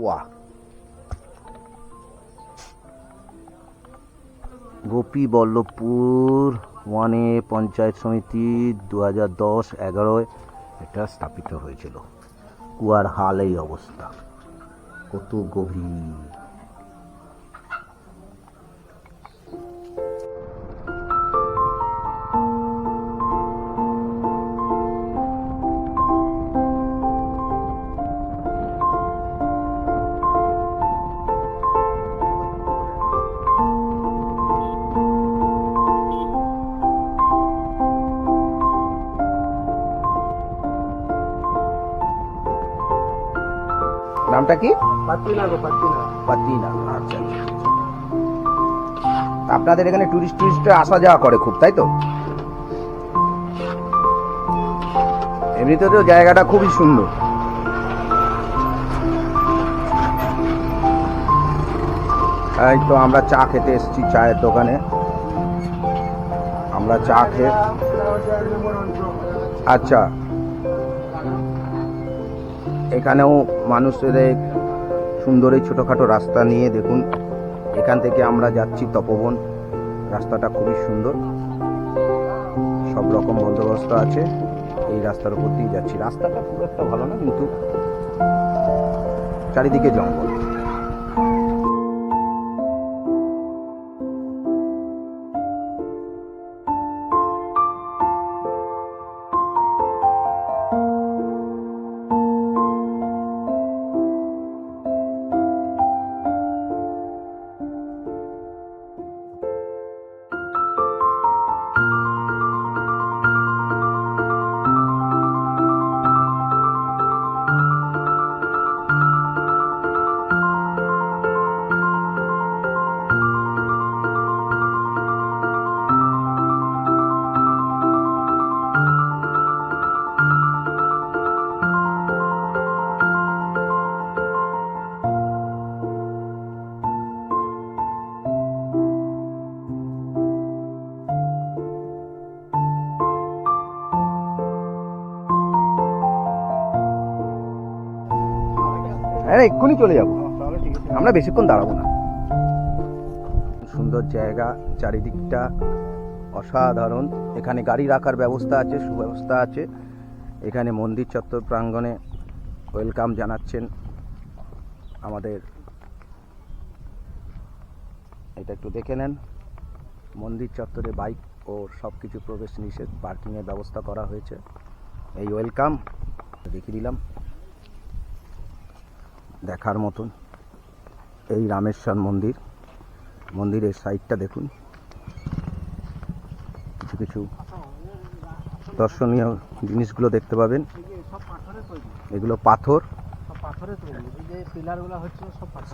বাহ, গোপী বল্লভপুর 1 পঞ্চায়েত সমিতি 2010-11 এটা স্থাপিত হয়েছিল। কুয়ার হাল এই অবস্থা, কত গভীর। নামটা কি? পাতিনা। পাতিনা। আচ্ছা, আপনাদের এখানে টুরিস্ট আসা যাওয়া করে খুব, তাই তো? এমনিতে তো জায়গাটা খুবই সুন্দর। এই তো আমরা চা খেতে এসেছি, চায়ের দোকানে। আমরা চা খেয়ে, আচ্ছা, এখানেও মানুষের সুন্দর এই ছোটোখাটো রাস্তা নিয়ে দেখুন, এখান থেকে আমরা যাচ্ছি তপবন। রাস্তাটা খুবই সুন্দর, সব রকম বন্দোবস্ত আছে। এই রাস্তার উপর দিয়ে যাচ্ছি। রাস্তাটা খুব একটা ভালো না, কিন্তু চারিদিকে জঙ্গল। হ্যাঁ, এক্ষুনি চলে যাবো, আমরা বেশিক্ষণ দাঁড়াবো না। সুন্দর জায়গা, চারিদিকটা অসাধারণ। এখানে গাড়ি রাখার ব্যবস্থা আছে, সুব্যবস্থা আছে। এখানে মন্দির চত্বর প্রাঙ্গণে ওয়েলকাম জানাচ্ছেন আমাদের। এটা একটু দেখে নেন, মন্দির চত্বরে বাইক ও সব কিছু প্রবেশ নিষেধ, পার্কিংয়ের ব্যবস্থা করা হয়েছে। এই ওয়েলকাম দেখিয়ে দিলাম, দেখার মতন। এই রামেশ্বর মন্দির, মন্দিরের সাইডটা দেখুন, কিছু কিছু দর্শনীয় জিনিসগুলো দেখতে পাবেন। এগুলো পাথর,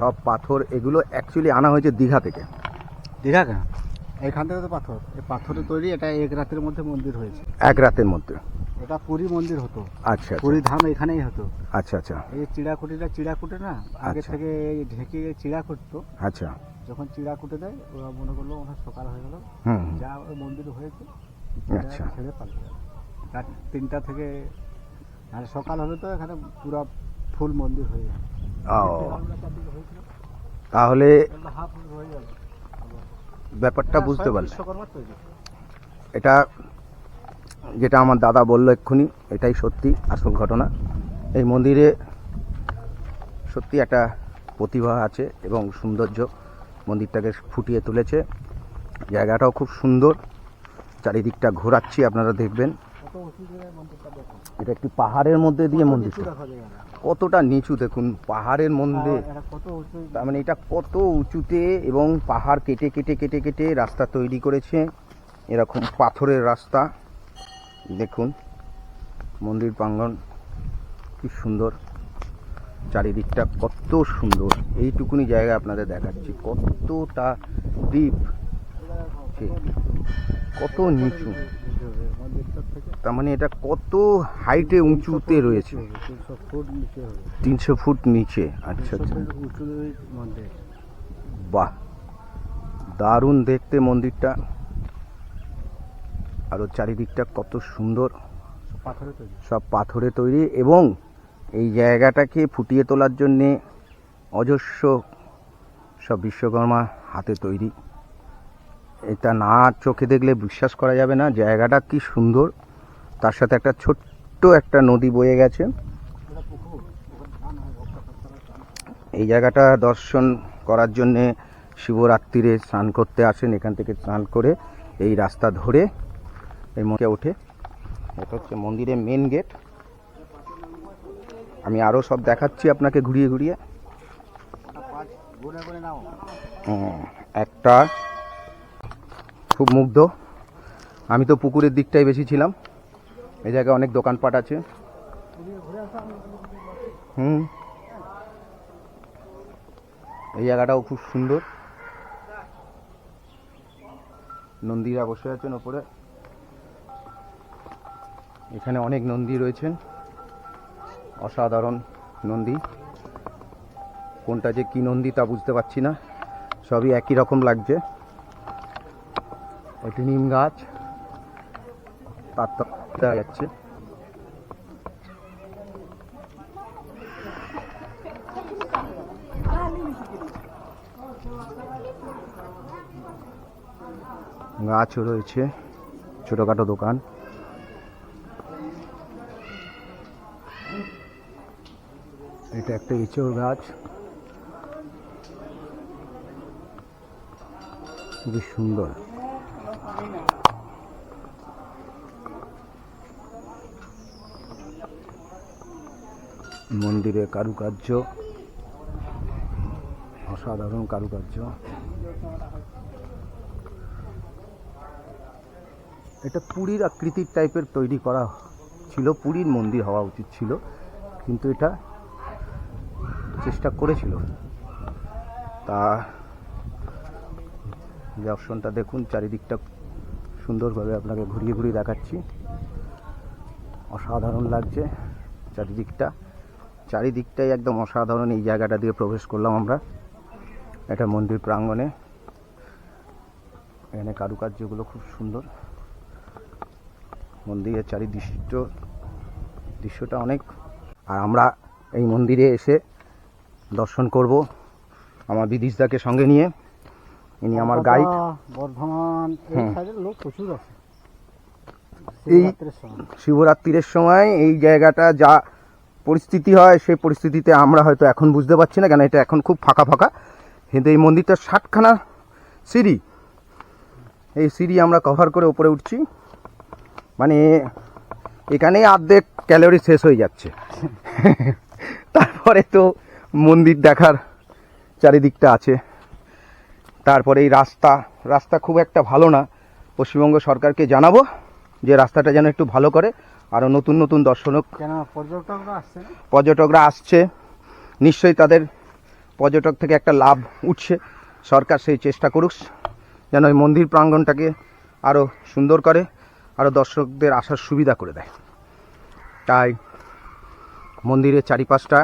সব পাথর। এগুলো অ্যাকচুয়ালি আনা হয়েছে দীঘা থেকে। দীঘা কেন? এখান থেকে তো পাথর, এই পাথরের তৈরি। এটা এক রাতের মধ্যে মন্দির হয়েছে। এক রাতের মধ্যে? এটা পুরী মন্দির হতো। আচ্ছা, পুরী ধাম এখানেই হতো। আচ্ছা আচ্ছা। এই চিড়া কুটে না, আগে থেকে এই ঢেকে চিড়া কুটতো। আচ্ছা, যখন চিড়া কুটে দেয়, ওরা মনে করলো ওনার সকাল হয়ে গেল, যা ওই মন্দির হয়েছে। আচ্ছা, ছেড়ে পালিয়ে রাত 3টা থেকে, আর সকাল হলে তো এখানে পুরো ফুল মন্দির হয়ে যায়। তাহলে ব্যাপারটা বুঝতে পারলে। এটা যেটা আমার দাদা বললো এক্ষুনি, এটাই সত্যি আসল ঘটনা। এই মন্দিরে সত্যি একটা প্রতিভা আছে এবং সৌন্দর্য মন্দিরটাকে ফুটিয়ে তুলেছে। জায়গাটাও খুব সুন্দর, চারিদিকটা ঘোরাচ্ছি, আপনারা দেখবেন। এটা একটি পাহাড়ের মধ্যে দিয়ে মন্দিরটা, কতটা নিচু দেখুন, পাহাড়ের মধ্যে। তার মানে এটা কত উঁচুতে, এবং পাহাড় কেটে কেটে কেটে কেটে রাস্তা তৈরি করেছে। এরকম পাথরের রাস্তা দেখুন। মন্দির প্রাঙ্গণ কি সুন্দর, চারিদিকটা কত সুন্দর। এইটুকুনি জায়গা আপনাদের দেখাচ্ছি, কতটা ডিপ, কত নিচু। তার মানে এটা কত হাইটে উঁচুতে রয়েছে, 300 ফুট নিচে। আচ্ছা আচ্ছা, বাহ, দারুণ দেখতে মন্দিরটা। আরও চারিদিকটা কত সুন্দর, সব পাথরে তৈরি। এবং এই জায়গাটাকে ফুটিয়ে তোলার জন্যে অজস্র সব বিশ্বকর্মা হাতে তৈরি। এটা না চোখে দেখলে বিশ্বাস করা যাবে না, জায়গাটা কি সুন্দর। তার সাথে একটা ছোট্ট একটা নদী বয়ে গেছে। এই জায়গাটা দর্শন করার জন্যে শিবরাত্রিরে স্নান করতে আসেন। এখান থেকে স্নান করে এই রাস্তা ধরে এই মন্দিরে ওঠে। এটা হচ্ছে মন্দিরের মেন গেট। আমি আরও সব দেখাচ্ছি আপনাকে ঘুরিয়ে ঘুরিয়ে। একটা খুব মুগ্ধ, আমি তো পুকুরের দিকটাই বেশি ছিলাম। এই জায়গায় অনেক দোকানপাট আছে। এই জায়গাটাও খুব সুন্দর। নন্দীরা বসে আছেন ওপরে। এখানে অনেক নন্দী রয়েছেন, অসাধারণ নন্দী। কোনটা যে কি নন্দী তা বুঝতে পারছি না, সবই একই রকম লাগছে। এটি নিম গাছ, তার তো দেখা যাচ্ছে। গাছও রয়েছে, ছোটখাটো দোকান। এটা একটা ইঁচড় গাছ, খুবই সুন্দর। মন্দিরে কারুকার্য, অসাধারণ কারুকার্য। এটা পুরীর আকৃতির টাইপের তৈরি করা ছিল, পুরীর মন্দির হওয়া উচিত ছিল, কিন্তু এটা চেষ্টা করেছিল। তা দর্শনটা দেখুন, চারিদিকটা সুন্দরভাবে আপনাকে ঘুরিয়ে ঘুরিয়ে দেখাচ্ছি। অসাধারণ লাগছে চারিদিকটাই একদম অসাধারণ। এই জায়গাটা দিয়ে প্রবেশ করলাম আমরা, এটা মন্দির প্রাঙ্গণে। এখানে কারুকার্যগুলো খুব সুন্দর। মন্দিরের দৃশ্যটা অনেক। আর আমরা এই মন্দিরে এসে দর্শন করব আমার বিদিশদাকে সঙ্গে নিয়ে। ইনি আমার গাইড। বর্ধমান এই সাইডের লোক প্রচুর আছে এই শিবরাত্রির সময়। এই জায়গাটা যা পরিস্থিতি হয়, সেই পরিস্থিতিতে আমরা হয়তো এখন বুঝতে পারছি না, কেন এটা এখন খুব ফাঁকা ফাঁকা। কিন্তু এই মন্দিরটা 60খানা সিঁড়ি, এই সিঁড়ি আমরা কভার করে উপরে উঠছি। মানে এখানেই অর্ধেক ক্যালোরি শেষ হয়ে যাচ্ছে। তারপরে তো মন্দির দেখার চারিদিকটা আছে। তারপরে এই রাস্তা খুব একটা ভালো না। পশ্চিমবঙ্গ সরকারকে জানাবো যে রাস্তাটা যেন একটু ভালো করে। আরও নতুন নতুন পর্যটকরা আসছে, নিশ্চয়ই তাদের পর্যটক থেকে একটা লাভ উঠছে। সরকার সেই চেষ্টা করুক যেন এই মন্দির প্রাঙ্গণটাকে আরও সুন্দর করে, আরও দর্শকদের আসার সুবিধা করে দেয়। তাই মন্দিরের চারিপাশটা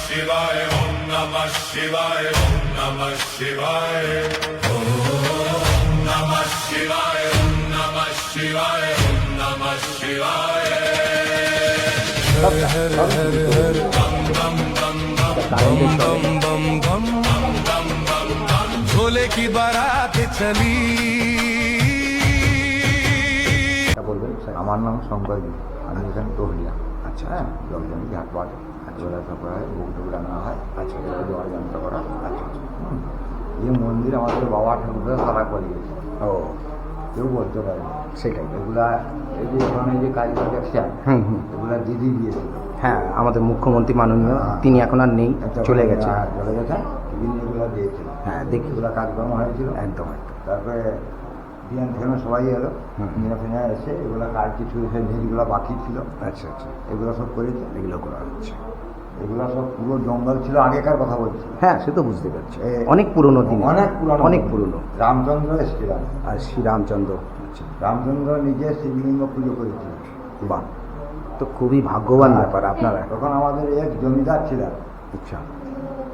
Shivaya, Om Namah Shivaya, Om Namah Shivaya, Om Namah Shivaya, Om Namah Shivaya. Har Har Har Bam Bam Bam Bam Bam Bam Bam Bam Bam Bam Bhole ki barat chali. আমার নাম শঙ্কর, আমি এখানে তহলিয়া। আচ্ছা, হ্যাঁ, লোকজন ঘাট বাট চলে করা হয়, ভোগ টুক রান্না হয়। আচ্ছা, দেওয়ার যন্ত্র করা। আচ্ছা, এই মন্দির আমাদের বাবা ঠাকুররা সারা করিয়েছে। ও, কেউ বলতে পারে সেটাই। এগুলা এই যে ওখানে যে কাজগুলো দেখছেন, এগুলা দিদি দিয়েছিল। হ্যাঁ, আমাদের মুখ্যমন্ত্রী মাননীয়, তিনি এখন আর নেই, চলে গেছে। তিনি এগুলো দিয়েছিল। হ্যাঁ, দেখি এগুলো কাজকর্ম হয়েছিল একদম। তারপরে বিয়ান থেকে সবাই এলো, ফিনা এসে এগুলো কাজ কিছু এসে নেটগুলো বাকি ছিল। আচ্ছা আচ্ছা, এগুলো সব করেছে, এগুলো করা হচ্ছে। এগুলো সব পুরো জঙ্গল ছিল, আগেকার কথা বলছি। হ্যাঁ, সে তো বুঝতে পারছি, এ- অনেক পুরনো দিন, অনেক পুরনো, অনেক পুরনো। রামচন্দ্র এসেছিলাম, আর শ্রীরামচন্দ্র, আচ্ছা, রামচন্দ্র নিজে শিবলিঙ্গ পুজো করেছিলেন। বাহ, তো খুবই ভাগ্যবান ব্যাপার আপনারা। তখন আমাদের এক জমিদার ছিলেন, আচ্ছা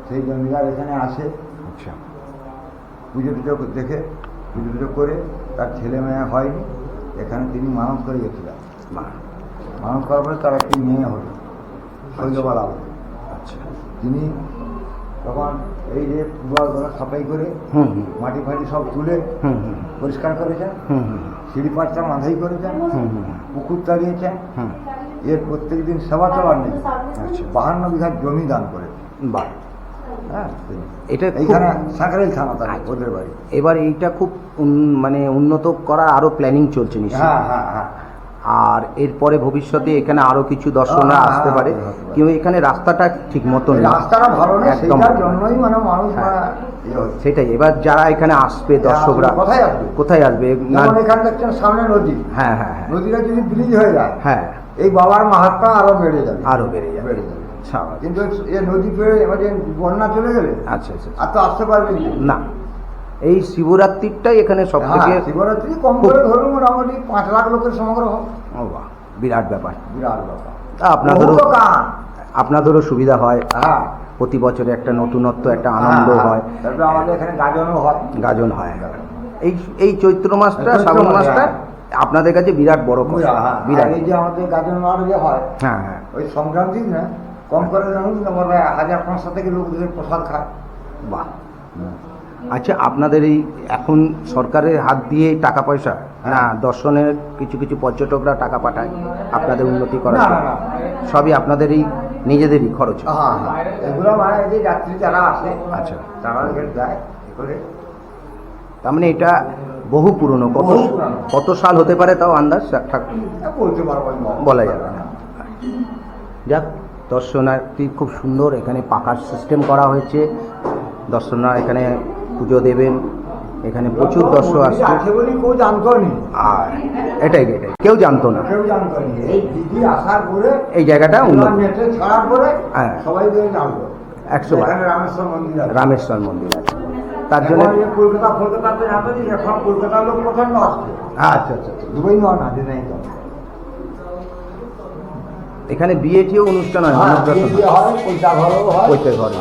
সেই জমিদার এখানে আসে, আচ্ছা, পুজো টুজো দেখে পুজো টুজো করে তার ছেলে মেয়ে হয়নি, এখানে তিনি মানত করে গেছিলেন। বাহ, মানত করার পরে তার একটি মেয়ে হলো, শৈলবালা বলে। আচ্ছা, তিনি তখন এই যে পুরো সাফাই করে হুম হুম মাটি ফাটি সব তুলে হুম হুম পরিষ্কার করেছেন, হুম হুম সিঁড়ি পাটটা মাথাই করেছেন, হুম হুম পুকুর তাড়িয়েছেন, হুম, এর প্রত্যেক দিন সেবা চলার নেই। আচ্ছা, 52 বিঘা জমি দান করে। বাহ, হ্যাঁ, এটা খুব- এইখানে সাঁকরাইল থানা তার ওদের বাড়ি। এবার এইটা খুব মানে উন্নত করার আরো প্ল্যানিং চলছে নিশ্চয়ই। হ্যাঁ হ্যাঁ হ্যাঁ, আর এরপরে ভবিষ্যতে এখানে আরো কিছু দর্শকরা হ্যাঁ, আসতে হ্যাঁ, পারে, হতে পারে। কিন্তু এখানে রাস্তাটা ঠিক মতো এই নেই। রাস্তাটা ভালো নেই, একদম সেটার ভালো। জন্যই মানে মানুষ হ্যাঁ। ইয়ে হচ্ছে। সেটাই, এবার যারা এখানে আসবে দর্শকরা কোথায় আসবে? কোথায় আসবে না? যেমন এখানে দেখছেন সামনে নদী, হ্যাঁ হ্যাঁ হ্যাঁ নদীটা যদি ব্রিজ হয়ে যায়, হ্যাঁ, এই বাবার মাহাত্মা আরো বেড়ে যাবে, আরো বেড়ে যাবে। বেড়ে যাবে। স্বাভাবিক। কিন্তু এ নদী পেড়ে এবার যে বন্যা চলে গেলে আচ্ছা আচ্ছা, আর তো আসতে পারবেন না, এই শিবরাত্রিটাই এখানে সব থেকে শিবরাত্রি কম করে ধরুন মোটামুটি 5 লাখ লোকের সমাগম হয়। ও বাহ, বিরাট ব্যাপার। বিরাট ব্যাপার। তা আপনাদেরও বহু দোকান। আপনাদেরও সুবিধা হয়, হ্যাঁ, প্রতি বছরে একটা নতুনত্ব, একটা আনন্দ হ্যাঁ, হয়, তারপরে আমাদের এখানে গাজনও হয়। গাজন হয়। এই এই চৈত্র মাসটা, চৈত্র শ্রাবণ মাস, মাসটা হ্যাঁ। আপনাদের কাছে বিরাট বড় কথা, হ্যাঁ, বিরাট। আর এই যে আমাদের গাজন আরো যে হয় হ্যাঁ হ্যাঁ, ওই সংক্রান্তি না, কম করে জানুন আমরা 1000-500 থেকে লোকদের প্রসাদ খায়। বাহ। আচ্ছা, আপনাদের এই এখন সরকারের হাত দিয়ে টাকা পয়সা না, দর্শনের কিছু কিছু পর্যটকরা টাকা পাঠায় আপনাদের উন্নতি করার না, জন্য? না, না। সবই আপনাদেরই নিজেদেরই খরচ? হ্যাঁ হ্যাঁ, এগুলো মানে এই যে যাত্রী যারা আসে আচ্ছা, তারা এখানে যায় এ করে। তার মানে এটা বহু পুরনো, কত বহু পুরনো। কত সাল হতে পারে তাও আন্দাজ বলতে পারবো না। বলা যাবে না। যাক, দর্শনার্থী খুব সুন্দর, এখানে পাকার সিস্টেম করা হয়েছে, দর্শনার এখানে পুজো দেবেন, এখানে প্রচুর দর্শক আসছে। আছে বলে কেউ জানতো নি, আর এটাই কেউ জানতো না, কেউ জানতো নি। এই দিদি আসার পরে এই জায়গাটা উন্নত। নেটে ছাড়ার পরে হ্যাঁ। সবাই জানতো 100 বার। এখানে রামেশ্বর মন্দির আছে। রামেশ্বর মন্দির আছে, তার জন্য। এখন এই কলকাতাতে জানতো নি, এখন কলকাতার লোক প্রচন্ড আসছে। আচ্ছা আচ্ছা আচ্ছা। দুবাই নয় না, যে নেই তো। এখানে বিয়েটিও অনুষ্ঠান হয়, হ্যাঁ, অন্নপ্রাশন বিয়ে হয়, পয়সা ঘরও হয়। প্রত্যেক ঘরে।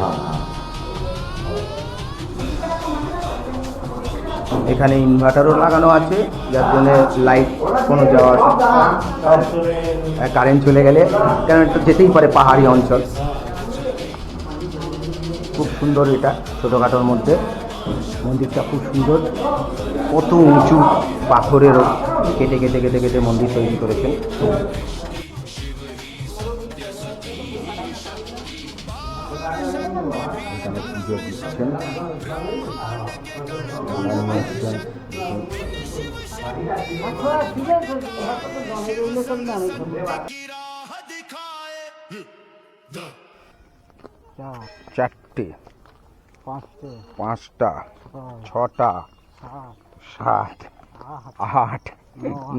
এখানে ইনভার্টারও লাগানো আছে, যার জন্য লাইট কোনো যাওয়ার, কারেন্ট চলে গেলে, কেন একটু যেতেই পারে, পাহাড়ি অঞ্চল। খুব সুন্দর, এটা ছোটোখাটোর মধ্যে মন্দিরটা খুব সুন্দর, কত উঁচু পাথরেরও কেটে কেটে কেটে কেটে মন্দির তৈরি করেছেন। এখানে পুজো দিচ্ছেন, চারটে, পাঁচটা, ছটা, 7, 8,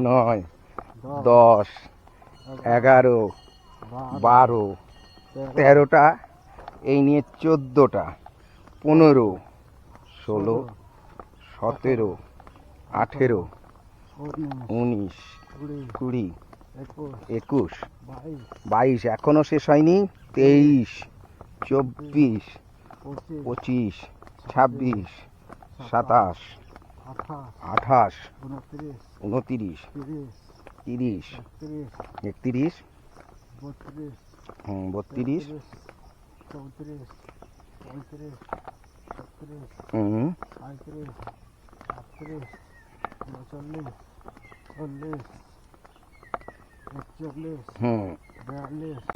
9, 10, 11, 12, 13টা, এই নিয়ে 14টা, 15, 16, 17, 18, 19, 20, 21, 22, এখনো শেষ হয়নি, 23, 24, 25, 26, 27, 28, 29, 30, 31, 32,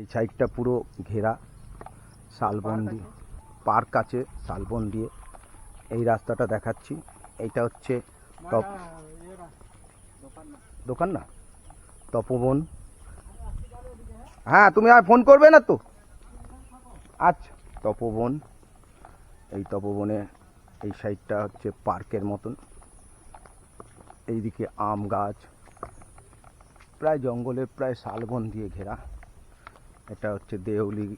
এই সাইডটা পুরো ঘেরা, শালবন দিয়ে, পার্ক আছে শালবন দিয়ে। এই রাস্তাটা দেখাচ্ছি, এইটা হচ্ছে দোকান না, তপবন। হ্যাঁ, তুমি আর ফোন করবে না তো? আচ্ছা, তপবন। এই তপবনে এই সাইডটা হচ্ছে পার্কের মতন, এইদিকে আম গাছ, প্রায় জঙ্গলে, প্রায় শালবন দিয়ে ঘেরা। এটা হচ্ছে দেউলি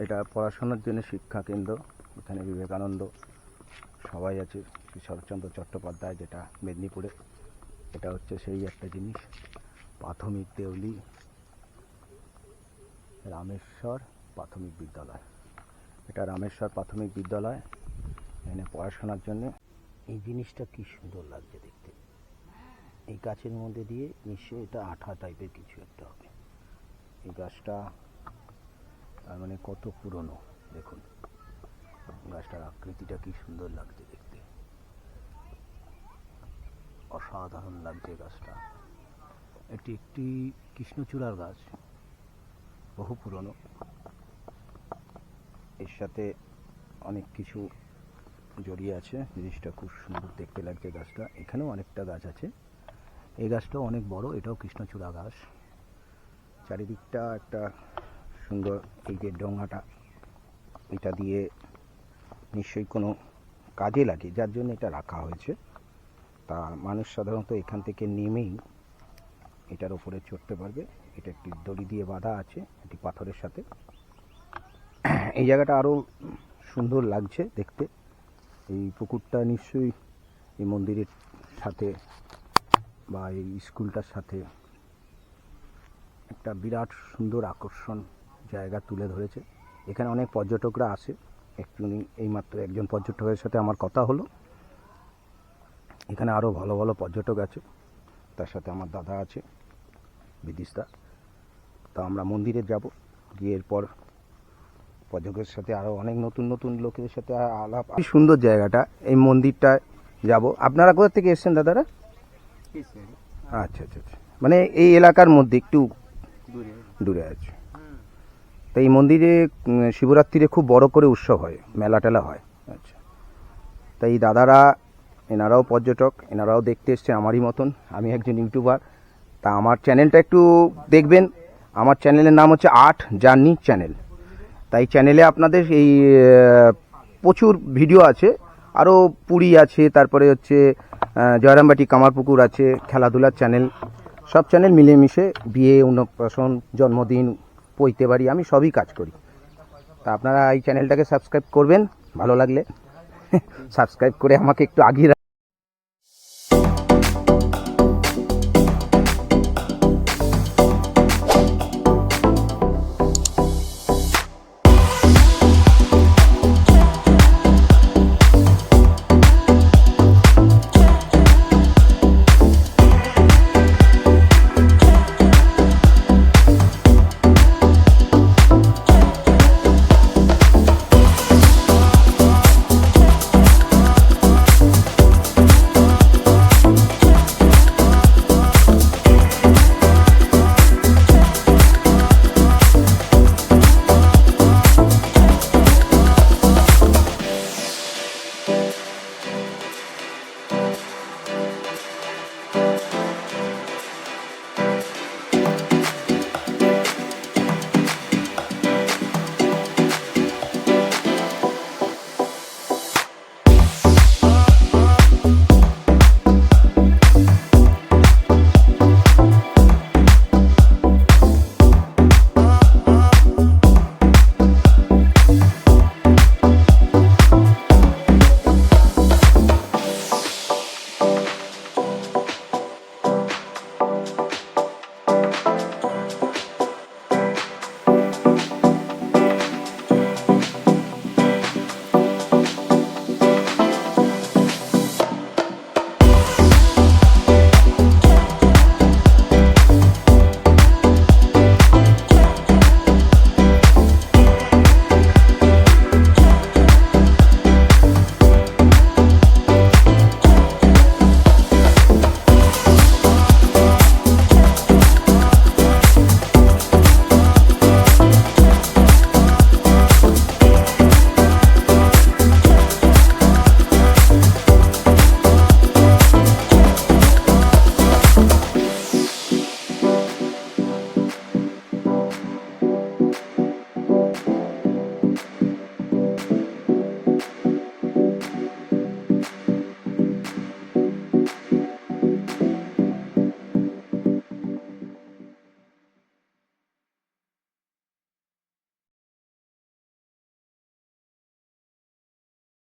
এটা পড়াশোনার জন্য শিক্ষা কেন্দ্র। এখানে বিবেকানন্দ সবাই আছে, শ্রী শরৎচন্দ্র চট্টোপাধ্যায়, যেটা মেদিনীপুরে। এটা হচ্ছে সেই একটা জিনিস, প্রাথমিক দেউলি রামেশ্বর প্রাথমিক বিদ্যালয়। এটা রামেশ্বর প্রাথমিক বিদ্যালয়। এখানে পড়াশোনার জন্য এই জিনিসটা কি সুন্দর লাগছে দেখতে। এই গাছের মধ্যে দিয়ে নিশ্চয়ই এটা আঠা টাইপের কিছু একটা হবে। এই গাছটা তার মানে কত পুরনো দেখুন, গাছটার আকৃতিটা কি সুন্দর লাগছে দেখতে, অসাধারণ লাগছে গাছটা। এটি একটি কৃষ্ণচূড়ার গাছ, বহু পুরনো। এর সাথে অনেক কিছু জড়িয়ে আছে, জিনিসটা খুব সুন্দর দেখতে লাগছে গাছটা। এখানেও অনেকটা গাছ আছে, এই গাছটাও অনেক বড়, এটাও কৃষ্ণচূড়া গাছ। চারিদিকটা একটা সুন্দর, এই যে ডোঙাটা, এটা দিয়ে নিশ্চয়ই কোনো কাজে লাগে, যার জন্য এটা রাখা হয়েছে। তা মানুষ সাধারণত এখান থেকে নেমেই এটার উপরে চড়তে পারবে। এটা একটি দড়ি দিয়ে বাঁধা আছে, এটি পাথরের সাথে। এই জায়গাটা আরও সুন্দর লাগছে দেখতে। এই পুকুরটা নিশ্চয়ই এই মন্দিরের সাথে বা এই স্কুলটার সাথে একটা বিরাট সুন্দর আকর্ষণ জায়গা তুলে ধরেছে। এখানে অনেক পর্যটকরা আসে। এইমাত্র একজন পর্যটকের সাথে আমার কথা হলো। এখানে আরও ভালো ভালো পর্যটক আছে, তার সাথে আমার দাদা আছে বিদিশদা। তা আমরা মন্দিরে যাব, গিয়ে এরপর পর্যটকের সাথে আরও অনেক নতুন নতুন লোকের সাথে আলাপ। কি সুন্দর জায়গাটা, এই মন্দিরটা যাব। আপনারা কোথা থেকে এসেছেন দাদারা? আচ্ছা আচ্ছা আচ্ছা, মানে এই এলাকার মধ্যে একটু দূরে আছে। তো এই মন্দিরে শিবরাত্রিরে খুব বড় করে উৎসব হয়, মেলা টেলা হয়। আচ্ছা, তাই এই দাদারা, এনারাও পর্যটক, এনারাও দেখতে এসছে আমারই মতন। আমি একজন ইউটিউবার। তা আমার চ্যানেলটা একটু দেখবেন। আমার চ্যানেলের নাম হচ্ছে আর্ট জার্নি চ্যানেল। তাই চ্যানেলে আপনাদের এই প্রচুর ভিডিও আছে, আরও পুরী আছে, তারপরে হচ্ছে জয়রামবাটি কামারপুকুর আছে, খেলাধুলার চ্যানেল, সব চ্যানেল মিলেমিশে, বিয়ে, অন্নপ্রাশন, জন্মদিন, পৈতে বাড়ি, আমি সবই কাজ করি। তা আপনারা এই চ্যানেলটাকে সাবস্ক্রাইব করবেন, ভালো লাগলে সাবস্ক্রাইব করে আমাকে একটু আগিয়ে